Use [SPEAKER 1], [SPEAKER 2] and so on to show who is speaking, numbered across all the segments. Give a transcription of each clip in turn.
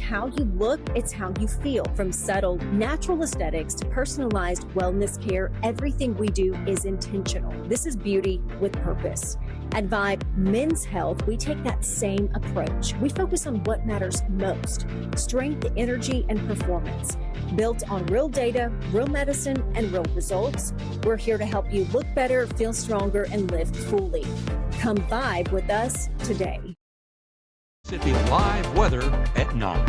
[SPEAKER 1] how you look, it's how you feel. From subtle, natural aesthetics to personalized wellness care, everything we do is intentional. This is beauty with purpose. At Vibe Men's Health, we take that same approach. We focus on what matters most: strength, energy, and performance. Built on real data, real medicine, and real results, we're here to help you look better, feel stronger, and live fully. Come vibe with us today.
[SPEAKER 2] Mississippi Live weather at 9.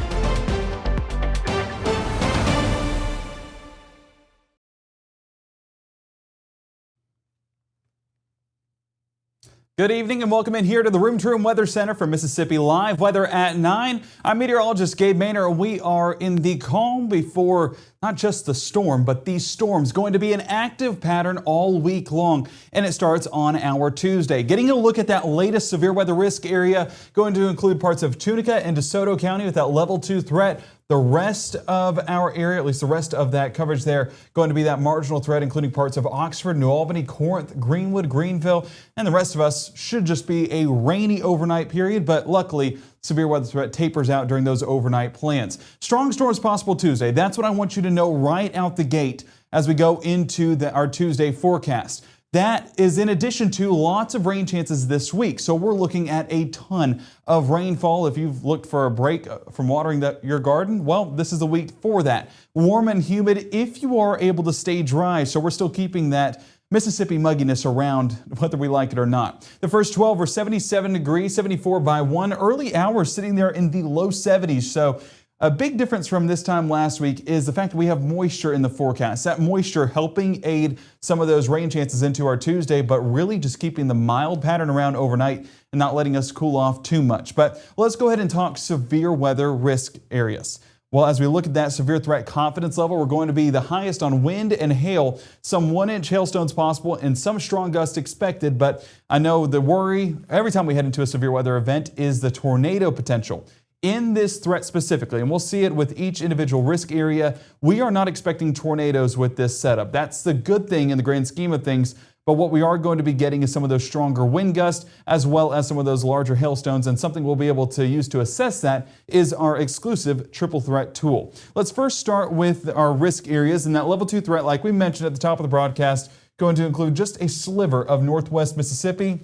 [SPEAKER 3] Good evening and welcome in here to the Room to Room Weather Center for Mississippi Live weather at 9. I'm meteorologist Gabe and we are in the calm before not just the storm, but these storms going to be an active pattern all week long. And it starts on our Tuesday. Getting a look at that latest severe weather risk area, going to include parts of Tunica and DeSoto County with that level 2 threat. The rest of our area, at least the rest of that coverage there, going to be that marginal threat, including parts of Oxford, New Albany, Corinth, Greenwood, Greenville, and the rest of us should just be a rainy overnight period, but luckily severe weather threat tapers out during those overnight plans. Strong storms possible Tuesday. That's what I want you to know right out the gate as we go into our Tuesday forecast. That is in addition to lots of rain chances this week. So we're looking at a ton of rainfall. If you've looked for a break from watering your garden, well, this is the week for that. Warm and humid if you are able to stay dry. So we're still keeping that Mississippi mugginess around whether we like it or not. The first 12 were 77 degrees, 74 by 1. Early hours sitting there in the low 70s. So a big difference from this time last week is the fact that we have moisture in the forecast. That moisture helping aid some of those rain chances into our Tuesday, but really just keeping the mild pattern around overnight and not letting us cool off too much. But let's go ahead and talk severe weather risk areas. Well, as we look at that severe threat confidence level, we're going to be the highest on wind and hail, some 1-inch hailstones possible and some strong gusts expected. But I know the worry every time we head into a severe weather event is the tornado potential. In this threat specifically, and we'll see it with each individual risk area, we are not expecting tornadoes with this setup. That's the good thing in the grand scheme of things. But what we are going to be getting is some of those stronger wind gusts as well as some of those larger hailstones. And something we'll be able to use to assess that is our exclusive triple threat tool. Let's first start with our risk areas. And that level 2 threat, like we mentioned at the top of the broadcast, going to include just a sliver of northwest Mississippi,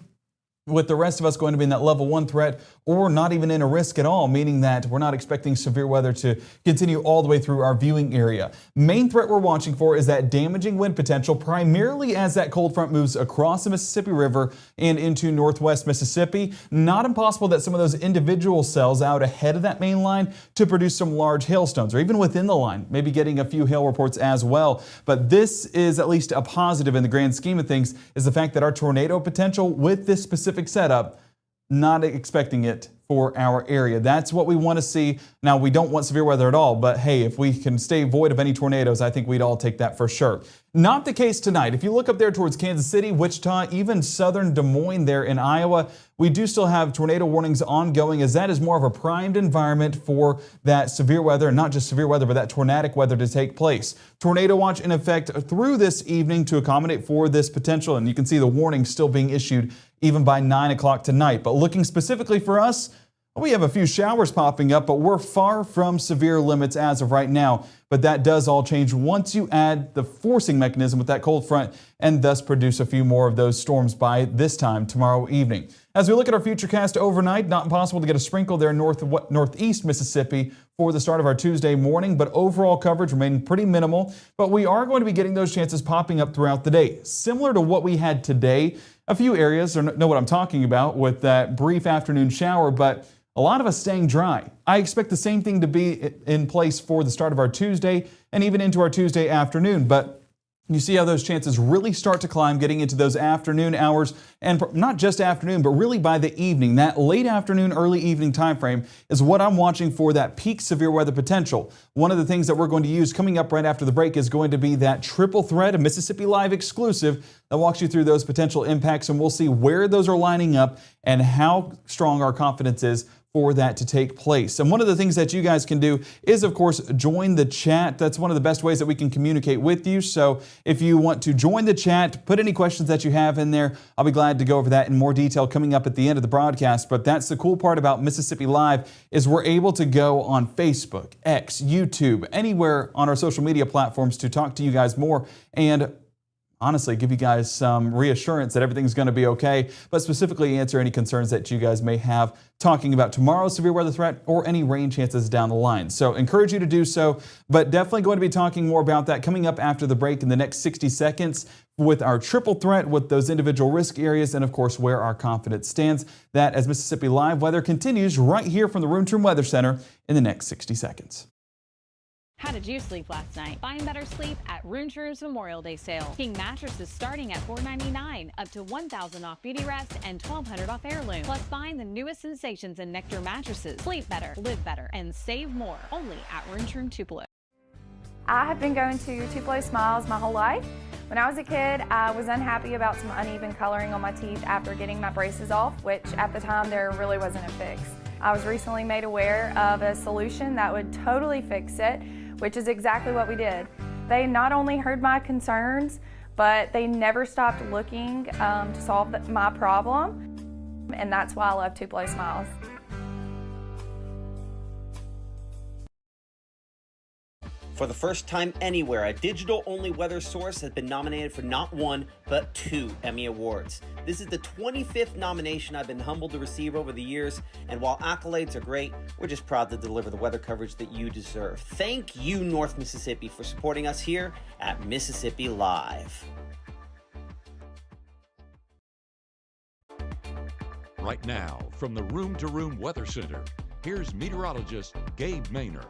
[SPEAKER 3] with the rest of us going to be in that level 1 threat or not even in a risk at all, meaning that we're not expecting severe weather to continue all the way through our viewing area. Main threat we're watching for is that damaging wind potential, primarily as that cold front moves across the Mississippi River and into northwest Mississippi. Not impossible that some of those individual cells out ahead of that main line to produce some large hailstones, or even within the line, maybe getting a few hail reports as well. But this is at least a positive in the grand scheme of things, is the fact that our tornado potential with this specific setup, not expecting it for our area. That's what we want to see. Now, we don't want severe weather at all, but hey, if we can stay void of any tornadoes, I think we'd all take that for sure. Not the case tonight. If you look up there towards Kansas City, Wichita, even southern Des Moines there in Iowa, we do still have tornado warnings ongoing, as that is more of a primed environment for that severe weather, and not just severe weather, but that tornadic weather to take place. Tornado watch in effect through this evening to accommodate for this potential, and you can see the warning still being issued even by 9 o'clock tonight. But looking specifically for us, we have a few showers popping up, but we're far from severe limits as of right now. But that does all change once you add the forcing mechanism with that cold front and thus produce a few more of those storms by this time tomorrow evening. As we look at our futurecast overnight, not impossible to get a sprinkle there in northeast Mississippi for the start of our Tuesday morning, but overall coverage remaining pretty minimal. But we are going to be getting those chances popping up throughout the day. Similar to what we had today, a few areas know what I'm talking about with that brief afternoon shower, but a lot of us staying dry. I expect the same thing to be in place for the start of our Tuesday and even into our Tuesday afternoon. But you see how those chances really start to climb getting into those afternoon hours, and not just afternoon, but really by the evening. That late afternoon, early evening time frame is what I'm watching for that peak severe weather potential. One of the things that we're going to use coming up right after the break is going to be that triple threat, a Mississippi Live exclusive that walks you through those potential impacts, and we'll see where those are lining up and how strong our confidence is for that to take place. And one of the things that you guys can do is, of course, join the chat. That's one of the best ways that we can communicate with you. So if you want to join the chat, put any questions that you have in there. I'll be glad to go over that in more detail coming up at the end of the broadcast. But that's the cool part about Mississippi Live is we're able to go on Facebook, X, YouTube, anywhere on our social media platforms to talk to you guys more and honestly give you guys some reassurance that everything's going to be okay, but specifically answer any concerns that you guys may have talking about tomorrow's severe weather threat or any rain chances down the line. So encourage you to do so, but definitely going to be talking more about that coming up after the break in the next 60 seconds with our triple threat, with those individual risk areas, and of course where our confidence stands. That as Mississippi Live Weather continues right here from the Room to Room Weather Center in the next 60 seconds.
[SPEAKER 4] How did you sleep last night? Find better sleep at Room to Room's Memorial Day sale. King mattresses starting at $4.99, up to $1,000 off Beauty Rest and $1,200 off Heirloom. Plus, find the newest sensations in Nectar mattresses. Sleep better, live better, and save more. Only at Room to Room Tupelo.
[SPEAKER 5] I have been going to Tupelo Smiles my whole life. When I was a kid, I was unhappy about some uneven coloring on my teeth after getting my braces off, which at the time there really wasn't a fix. I was recently made aware of a solution that would totally fix it, which is exactly what we did. They not only heard my concerns, but they never stopped looking to solve my problem, and that's why I love Tupelo Smiles.
[SPEAKER 6] For the first time anywhere, a digital-only weather source has been nominated for not one, but 2 Emmy Awards. This is the 25th nomination I've been humbled to receive over the years, and while accolades are great, we're just proud to deliver the weather coverage that you deserve. Thank you, North Mississippi, for supporting us here at Mississippi Live.
[SPEAKER 2] Right now, from the Room to Room Weather Center, here's meteorologist Gabe Maynor.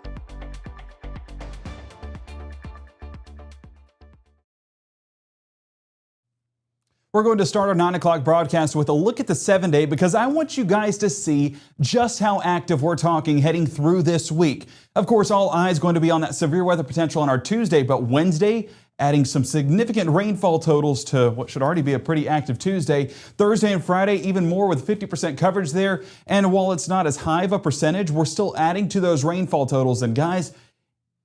[SPEAKER 3] We're going to start our 9 o'clock broadcast with a look at the 7-day because I want you guys to see just how active we're talking heading through this week. Of course, all eyes going to be on that severe weather potential on our Tuesday, but Wednesday, adding some significant rainfall totals to what should already be a pretty active Tuesday. Thursday and Friday, even more with 50% coverage there. And while it's not as high of a percentage, we're still adding to those rainfall totals. And guys,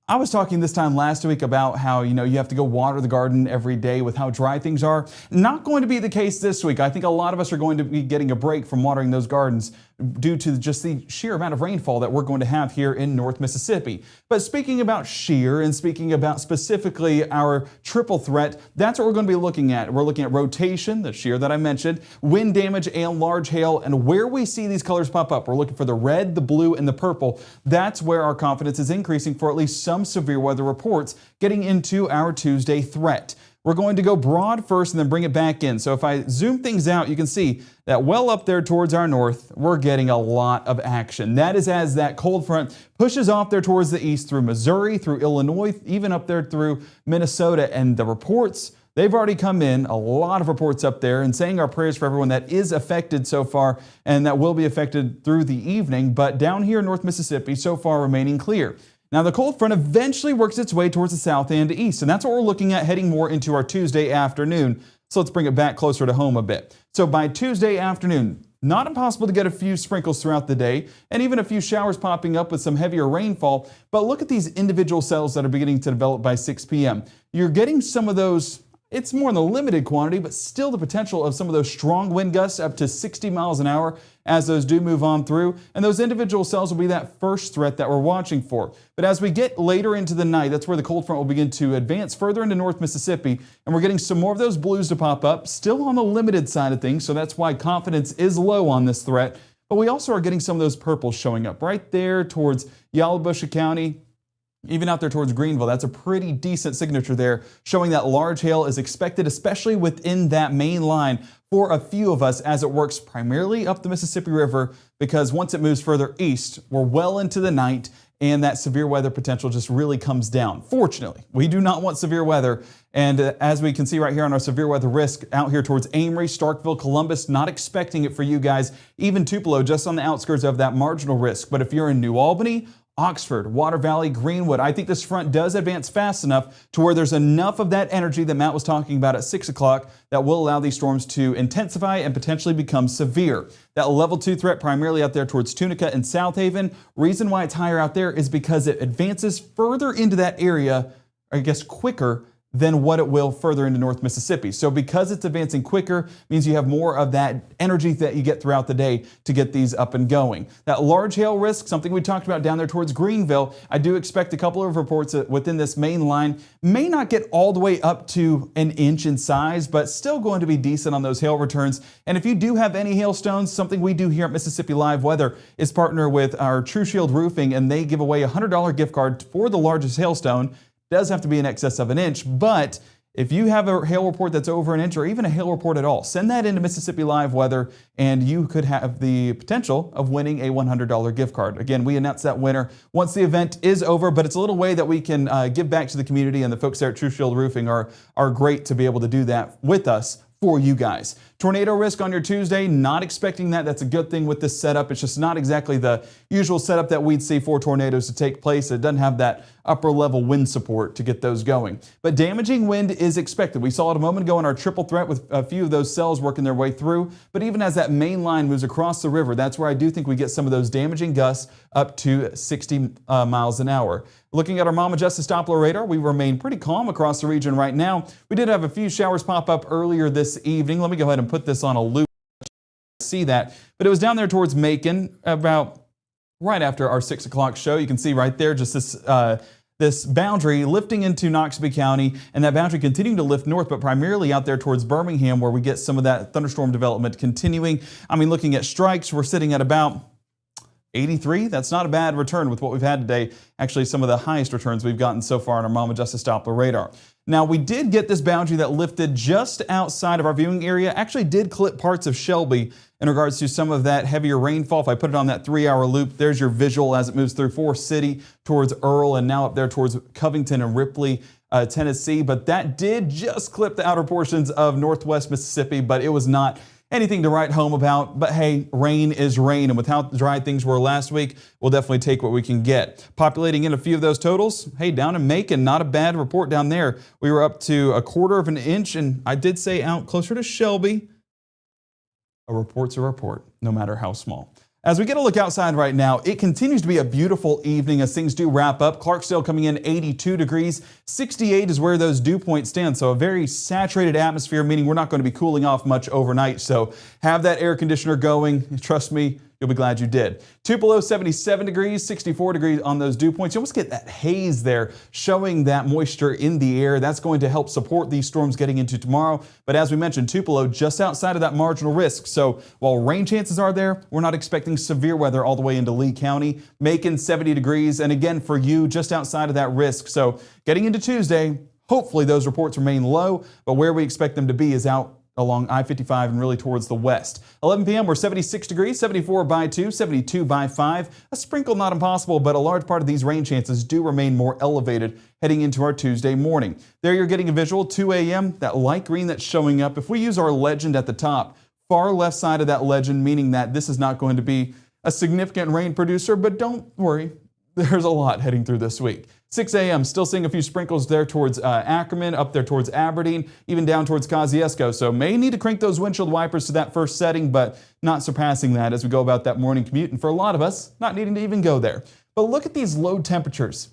[SPEAKER 3] I was talking this time last week about how, you have to go water the garden every day with how dry things are. Not going to be the case this week. I think a lot of us are going to be getting a break from watering those gardens due to just the sheer amount of rainfall that we're going to have here in North Mississippi. But speaking about sheer and speaking about specifically our triple threat, that's what we're going to be looking at. We're looking at rotation, the sheer that I mentioned, wind damage and large hail, and where we see these colors pop up. We're looking for the red, the blue, and the purple. That's where our confidence is increasing for at least some severe weather reports getting into our Tuesday threat. We're going to go broad first and then bring it back in. So if I zoom things out, you can see that well up there towards our north, we're getting a lot of action. That is as that cold front pushes off there towards the east through Missouri, through Illinois, even up there through Minnesota. And the reports, they've already come in, a lot of reports up there, and saying our prayers for everyone that is affected so far and that will be affected through the evening. But down here in North Mississippi, so far remaining clear. Now, the cold front eventually works its way towards the south and east, and that's what we're looking at heading more into our Tuesday afternoon. So let's bring it back closer to home a bit. So by Tuesday afternoon, not impossible to get a few sprinkles throughout the day and even a few showers popping up with some heavier rainfall. But look at these individual cells that are beginning to develop by 6 p.m. You're getting some of those. It's more in the limited quantity, but still the potential of some of those strong wind gusts up to 60 miles an hour as those do move on through. And those individual cells will be that first threat that we're watching for. But as we get later into the night, that's where the cold front will begin to advance further into North Mississippi. And we're getting some more of those blues to pop up, still on the limited side of things. So that's why confidence is low on this threat. But we also are getting some of those purples showing up right there towards Yalobusha County. Even out there towards Greenville, that's a pretty decent signature there, showing that large hail is expected, especially within that main line for a few of us as it works primarily up the Mississippi River, because once it moves further east, we're well into the night and that severe weather potential just really comes down. Fortunately, we do not want severe weather. And as we can see right here on our severe weather risk out here towards Amory, Starkville, Columbus, not expecting it for you guys, even Tupelo, just on the outskirts of that marginal risk. But if you're in New Albany, Oxford, Water Valley, Greenwood. I think this front does advance fast enough to where there's enough of that energy that Matt was talking about at 6 o'clock that will allow these storms to intensify and potentially become severe. That level 2 threat primarily out there towards Tunica and South Haven. Reason why it's higher out there is because it advances further into that area, I guess quicker than what it will further into North Mississippi. So because it's advancing quicker means you have more of that energy that you get throughout the day to get these up and going. That large hail risk, something we talked about down there towards Greenville, I do expect a couple of reports within this main line may not get all the way up to an inch in size, but still going to be decent on those hail returns. And if you do have any hailstones, something we do here at Mississippi Live Weather is partner with our True Shield Roofing, and they give away a $100 gift card for the largest hailstone. Does have to be in excess of an inch, but if you have a hail report that's over an inch or even a hail report at all, send that into Mississippi Live Weather and you could have the potential of winning a $100 gift card. Again, we announce that winner once the event is over, but it's a little way that we can give back to the community, and the folks there at True Shield Roofing are great to be able to do that with us for you guys. Tornado risk on your Tuesday, not expecting that. That's a good thing with this setup. It's just not exactly the usual setup that we'd see for tornadoes to take place. It doesn't have that upper level wind support to get those going. But damaging wind is expected. We saw it a moment ago in our triple threat with a few of those cells working their way through. But even as that main line moves across the river, that's where I do think we get some of those damaging gusts up to 60 miles an hour. Looking at our Mama Justice Doppler radar, we remain pretty calm across the region right now. We did have a few showers pop up earlier this evening. Let me go ahead and put this on a loop. See that, but it was down there towards Macon about right after our 6 o'clock show. You can see right there just this boundary lifting into Noxubee County, and that boundary continuing to lift north, but primarily out there towards Birmingham, where we get some of that thunderstorm development continuing. I mean, looking at strikes, we're sitting at about 83. That's not a bad return with what we've had today. Actually, some of the highest returns we've gotten so far on our Mama Justice Doppler radar. Now, we did get this boundary that lifted just outside of our viewing area. Actually did clip parts of Shelby in regards to some of that heavier rainfall. If I put it on that 3-hour loop, there's your visual as it moves through Forest City towards Earl and now up there towards Covington and Ripley, Tennessee. But that did just clip the outer portions of Northwest Mississippi, but it was not anything to write home about. But hey, rain is rain, and with how dry things were last week, we'll definitely take what we can get. Populating in a few of those totals, hey, down in Macon, not a bad report down there. We were up to 1/4 of an inch, and I did say out closer to Shelby, a report's a report, no matter how small. As we get a look outside right now, it continues to be a beautiful evening as things do wrap up. Clarksdale coming in 82 degrees. 68 is where those dew points stand. So a very saturated atmosphere, meaning we're not going to be cooling off much overnight. So have that air conditioner going. Trust me, you'll be glad you did. Tupelo, 77 degrees, 64 degrees on those dew points. You almost get that haze there showing that moisture in the air. That's going to help support these storms getting into tomorrow. But as we mentioned, Tupelo just outside of that marginal risk. So while rain chances are there, we're not expecting severe weather all the way into Lee County. Macon, 70 degrees. And again, for you, just outside of that risk. So getting into Tuesday, hopefully those reports remain low, but where we expect them to be is out along I-55 and really towards the west. 11 p.m. we're 76 degrees, 74 by 2, 72 by 5. A sprinkle not impossible, but a large part of these rain chances do remain more elevated heading into our Tuesday morning. There you're getting a visual, 2 a.m., that light green that's showing up. If we use our legend at the top, far left side of that legend, meaning that this is not going to be a significant rain producer, but don't worry, there's a lot heading through this week. 6 a.m. still seeing a few sprinkles there towards Ackerman, up there towards Aberdeen, even down towards Kosciuszko. So may need to crank those windshield wipers to that first setting, but not surpassing that as we go about that morning commute. And for a lot of us, not needing to even go there. But look at these low temperatures.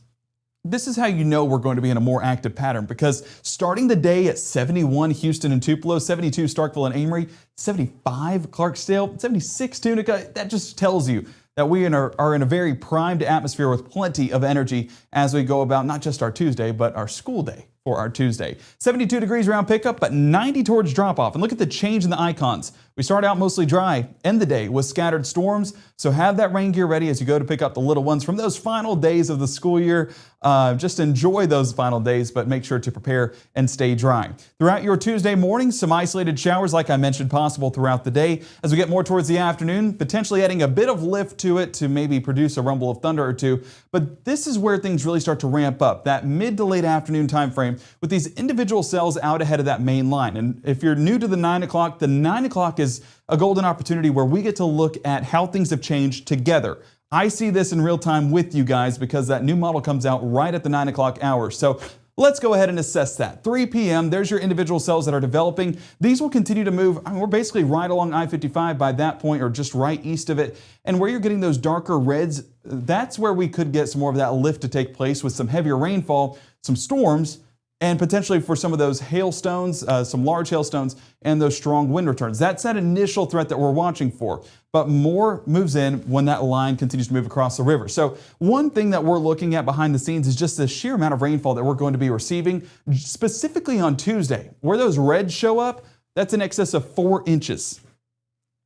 [SPEAKER 3] This is how you know we're going to be in a more active pattern, because starting the day at 71 Houston and Tupelo, 72 Starkville and Amory, 75 Clarksdale, 76 Tunica, that just tells you that we are in a very primed atmosphere with plenty of energy as we go about not just our Tuesday, but our school day for our Tuesday. 72 degrees around pickup, but 90 towards drop-off. And look at the change in the icons. We start out mostly dry, end the day with scattered storms, so have that rain gear ready as you go to pick up the little ones from those final days of the school year. Just enjoy those final days, but make sure to prepare and stay dry. Throughout your Tuesday morning, some isolated showers, like I mentioned, possible throughout the day. As we get more towards the afternoon, potentially adding a bit of lift to it to maybe produce a rumble of thunder or two. But this is where things really start to ramp up, that mid to late afternoon time frame with these individual cells out ahead of that main line. And if you're new to the 9 o'clock, the 9 o'clock is a golden opportunity where we get to look at how things have changed together. I see this in real time with you guys because that new model comes out right at the 9 o'clock hour. So let's go ahead and assess that. 3 p.m., there's your individual cells that are developing. These will continue to move. I mean, we're basically right along I-55 by that point, or just right east of it. And where you're getting those darker reds, that's where we could get some more of that lift to take place with some heavier rainfall, some storms, and potentially for some of those hailstones, some large hailstones, and those strong wind returns. That's that initial threat that we're watching for. But more moves in when that line continues to move across the river. So one thing that we're looking at behind the scenes is just the sheer amount of rainfall that we're going to be receiving, specifically on Tuesday. Where those reds show up, that's in excess of 4 inches.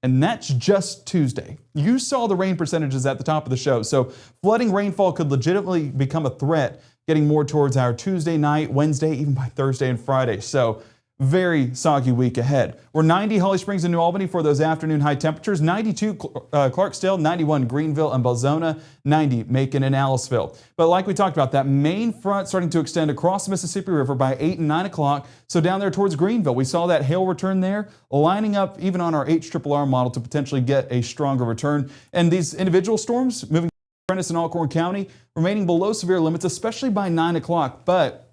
[SPEAKER 3] And that's just Tuesday. You saw the rain percentages at the top of the show. So flooding rainfall could legitimately become a threat getting more towards our Tuesday night, Wednesday, even by Thursday and Friday. So very soggy week ahead. We're 90 Holly Springs and New Albany for those afternoon high temperatures, 92 Clarksdale, 91 Greenville and Belzona, 90 Macon and Aliceville. But like we talked about, that main front starting to extend across the Mississippi River by 8 and 9 o'clock. So down there towards Greenville, we saw that hail return there, lining up even on our HRRR model to potentially get a stronger return. And these individual storms moving Prentiss and Alcorn County remaining below severe limits, especially by 9 o'clock. But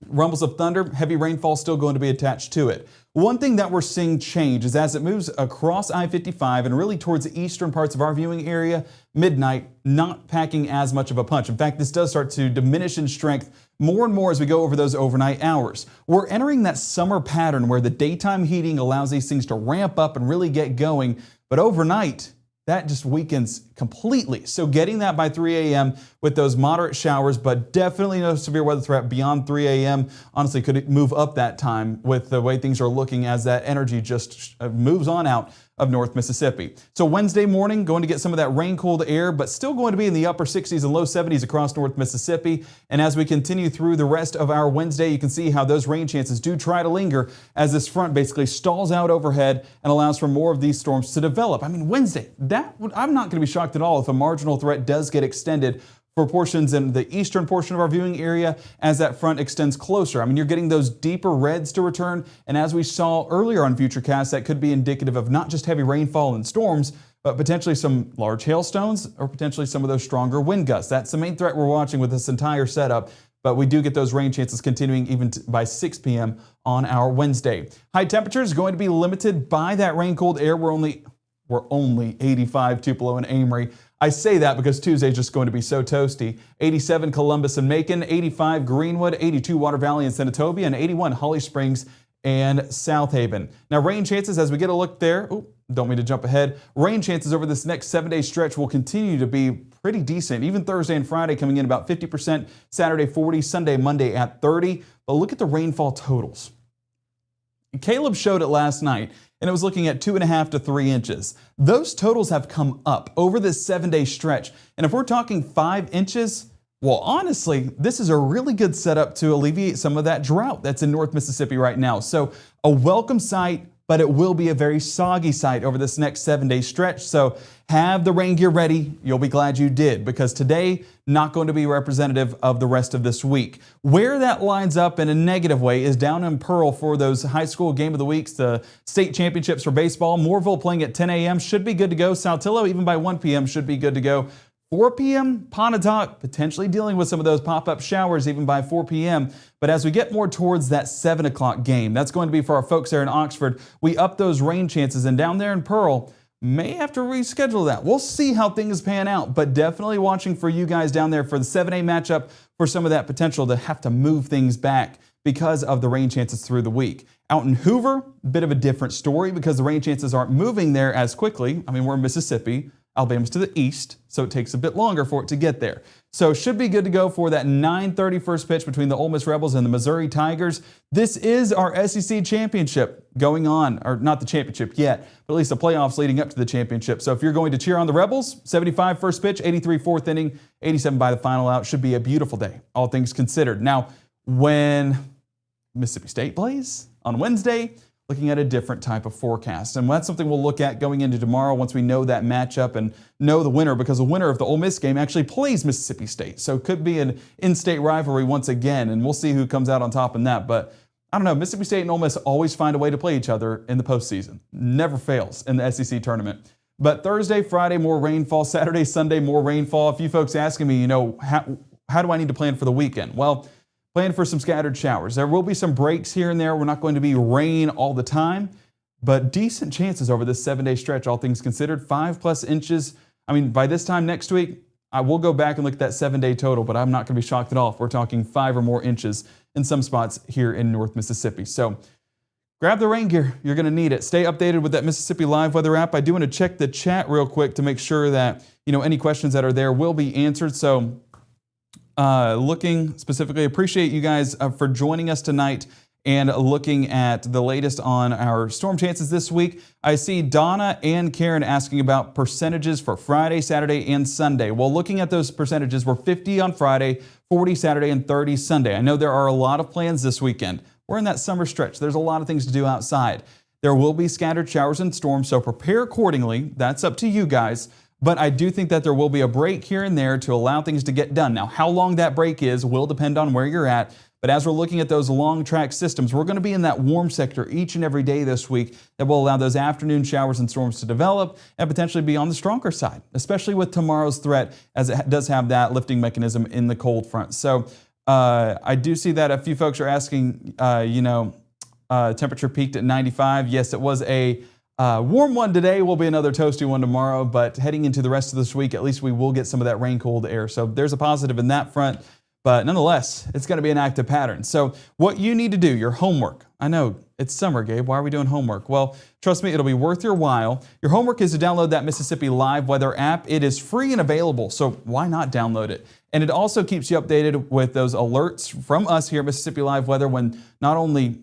[SPEAKER 3] rumbles of thunder, heavy rainfall still going to be attached to it. One thing that we're seeing change is as it moves across I-55 and really towards the eastern parts of our viewing area, midnight, not packing as much of a punch. In fact, this does start to diminish in strength more and more as we go over those overnight hours. We're entering that summer pattern where the daytime heating allows these things to ramp up and really get going, but overnight, that just weakens completely. So getting that by 3 a.m. with those moderate showers, but definitely no severe weather threat beyond 3 a.m. Honestly, could it move up that time with the way things are looking as that energy just moves on out of North Mississippi. So Wednesday morning, going to get some of that rain-cooled air, but still going to be in the upper 60s and low 70s across North Mississippi. And as we continue through the rest of our Wednesday, you can see how those rain chances do try to linger as this front basically stalls out overhead and allows for more of these storms to develop. I mean, Wednesday, I'm not going to be shocked at all if a marginal threat does get extended for portions in the eastern portion of our viewing area as that front extends closer. I mean, you're getting those deeper reds to return, and as we saw earlier on Futurecast, that could be indicative of not just heavy rainfall and storms, but potentially some large hailstones or potentially some of those stronger wind gusts. That's the main threat we're watching with this entire setup, but we do get those rain chances continuing even by 6 p.m. on our Wednesday. High temperatures going to be limited by that rain-cooled air. We're only 85 Tupelo and Amory. I say that because Tuesday is just going to be so toasty. 87 Columbus and Macon, 85 Greenwood, 82 Water Valley and Senatobia, and 81 Holly Springs and South Haven. Now rain chances as we get a look there, don't mean to jump ahead, rain chances over this next 7-day stretch will continue to be pretty decent. Even Thursday and Friday coming in about 50%, Saturday 40, Sunday, Monday at 30. But look at the rainfall totals. Caleb showed it last night, and it was looking at 2.5 to 3 inches. Those totals have come up over this 7-day stretch. And if we're talking 5 inches, well, honestly, this is a really good setup to alleviate some of that drought that's in North Mississippi right now. So a welcome sight, but it will be a very soggy sight over this next 7-day stretch. So have the rain gear ready. You'll be glad you did, because today, not going to be representative of the rest of this week. Where that lines up in a negative way is down in Pearl for those high school game of the weeks, the state championships for baseball. Moorville playing at 10 a.m. should be good to go. Saltillo, even by 1 p.m. should be good to go. 4 p.m., Pontotoc potentially dealing with some of those pop-up showers even by 4 p.m. But as we get more towards that 7 o'clock game, that's going to be for our folks there in Oxford. We up those rain chances, and down there in Pearl, may have to reschedule that. We'll see how things pan out, but definitely watching for you guys down there for the 7A matchup for some of that potential to have to move things back because of the rain chances through the week. Out in Hoover, a bit of a different story because the rain chances aren't moving there as quickly. I mean, we're in Mississippi. Alabama's to the east, so it takes a bit longer for it to get there. So should be good to go for that 9:30 first pitch between the Ole Miss Rebels and the Missouri Tigers. This is our SEC championship going on, or not the championship yet, but at least the playoffs leading up to the championship. So if you're going to cheer on the Rebels, 75 first pitch, 83 fourth inning, 87 by the final out. Should be a beautiful day, all things considered. Now, when Mississippi State plays on Wednesday, looking at a different type of forecast. And that's something we'll look at going into tomorrow once we know that matchup and know the winner, because the winner of the Ole Miss game actually plays Mississippi State. So it could be an in-state rivalry once again, and we'll see who comes out on top in that. But I don't know, Mississippi State and Ole Miss always find a way to play each other in the postseason. Never fails in the SEC tournament. But Thursday, Friday, more rainfall. Saturday, Sunday, more rainfall. A few folks asking me, how do I need to plan for the weekend? Well, plan for some scattered showers. There will be some breaks here and there. We're not going to be rain all the time, but decent chances over this 7-day stretch, all things considered. 5+ inches. I mean, by this time next week, I will go back and look at that 7-day total, but I'm not going to be shocked at all if we're talking 5 or more inches in some spots here in North Mississippi. So grab the rain gear. You're going to need it. Stay updated with that Mississippi Live weather app. I do want to check the chat real quick to make sure that, any questions that are there will be answered. So looking specifically, appreciate you guys for joining us tonight and looking at the latest on our storm chances this week. I see Donna and Karen asking about percentages for Friday, Saturday, and Sunday. Well, looking at those percentages, we're 50 on Friday, 40 Saturday, and 30 Sunday. I know there are a lot of plans this weekend. We're in that summer stretch. There's a lot of things to do outside. There will be scattered showers and storms, so prepare accordingly. That's up to you guys. But I do think that there will be a break here and there to allow things to get done. Now, how long that break is will depend on where you're at. But as we're looking at those long track systems, we're going to be in that warm sector each and every day this week that will allow those afternoon showers and storms to develop and potentially be on the stronger side, especially with tomorrow's threat, as it does have that lifting mechanism in the cold front. So I do see that a few folks are asking, temperature peaked at 95. Yes, it was a warm one today. Will be another toasty one tomorrow, but heading into the rest of this week, at least we will get some of that rain cold air. So there's a positive in that front. But nonetheless, it's going to be an active pattern. So what you need to do, your homework. I know it's summer, Gabe. Why are we doing homework? Well, trust me, it'll be worth your while. Your homework is to download that Mississippi Live weather app. It is free and available, so why not download it? And it also keeps you updated with those alerts from us here at Mississippi Live Weather when not only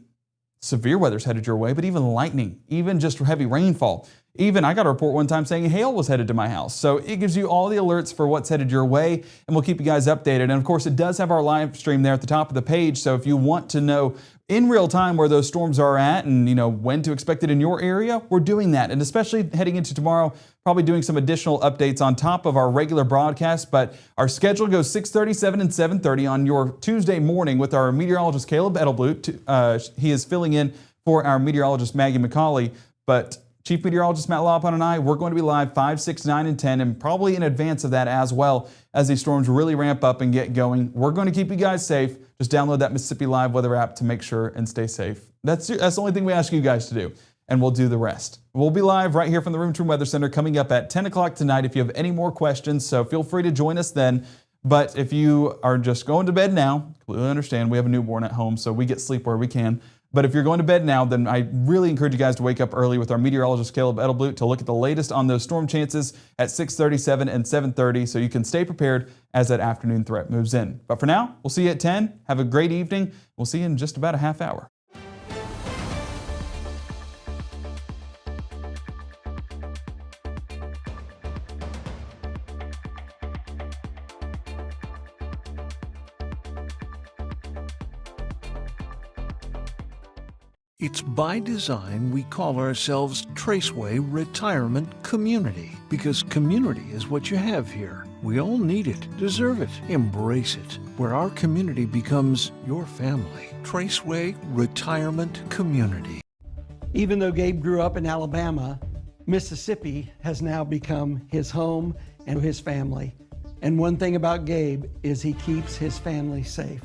[SPEAKER 3] severe weather's headed your way, but even lightning, even just heavy rainfall. Even I got a report one time saying hail was headed to my house. So it gives you all the alerts for what's headed your way, and we'll keep you guys updated. And of course, it does have our live stream there at the top of the page. So if you want to know in real time where those storms are at and when to expect it in your area, we're doing that. And especially heading into tomorrow, probably doing some additional updates on top of our regular broadcast. But our schedule goes 6:30, 7, and 7:30 on your Tuesday morning with our meteorologist Caleb Edelblut. He is filling in for our meteorologist Maggie McCauley. But Chief Meteorologist Matt Lopon and I, we're going to be live 5, 6, 9, and 10, and probably in advance of that as well as these storms really ramp up and get going. We're going to keep you guys safe. Just download that Mississippi Live weather app to make sure and stay safe. That's the only thing we ask you guys to do, and we'll do the rest. We'll be live right here from the Room to Room Weather Center coming up at 10 o'clock tonight if you have any more questions, so feel free to join us then. But if you are just going to bed now, completely understand, we have a newborn at home, so we get sleep where we can. But if you're going to bed now, then I really encourage you guys to wake up early with our meteorologist Caleb Edelblut to look at the latest on those storm chances at 6:30, 7, and 7:30 so you can stay prepared as that afternoon threat moves in. But for now, we'll see you at 10. Have a great evening. We'll see you in just about a half hour.
[SPEAKER 7] It's by design we call ourselves Traceway Retirement Community, because community is what you have here. We all need it, deserve it, embrace it, where our community becomes your family. Traceway Retirement Community.
[SPEAKER 8] Even though Gabe grew up in Alabama, Mississippi has now become his home and his family. And one thing about Gabe is he keeps his family safe.